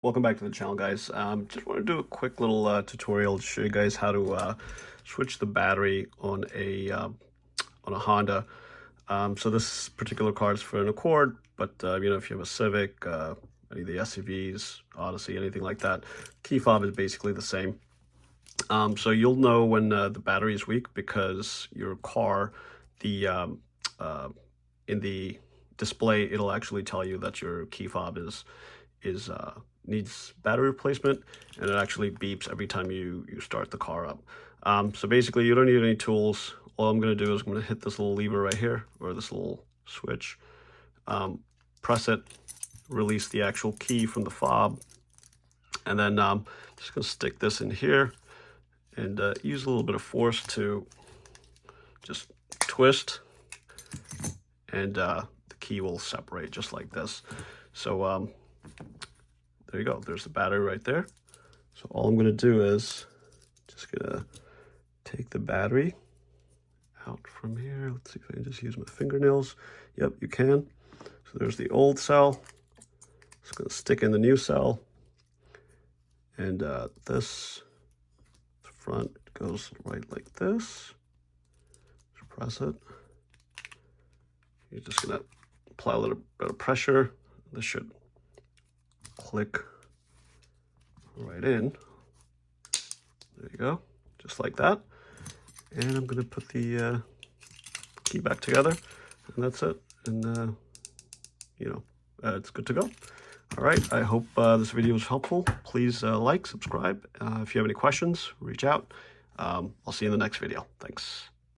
Welcome back to the channel, guys. Just want to do a quick little tutorial to show you guys how to switch the battery on a Honda. So this particular car is for an Accord, but if you have a Civic, any of the SUVs, Odyssey, anything like that, Keyfob is basically the same. So you'll know when the battery is weak because your car, in the display, it'll actually tell you that your Keyfob needs battery replacement, and it actually beeps every time you start the car up. So basically you don't need any tools. All I'm going to do is I'm going to hit this little lever right here, or this little switch, press it, release the actual key from the fob, and then just going to stick this in here and use a little bit of force to just twist, and the key will separate just like this. So there you go, there's the battery right there. So all I'm going to do is just gonna take the battery out from here. Let's see if I can just use my fingernails. Yep, you can. So there's the old cell. Just going to stick in the new cell, and this front goes right like this. Just press it. You're just going to apply a little bit of pressure. This should click right in. There you go, just like that. And I'm going to put the key back together, and that's it. And it's good to go. All right, I hope this video was helpful. Please like, subscribe. If you have any questions, reach out. I'll see you in the next video. Thanks.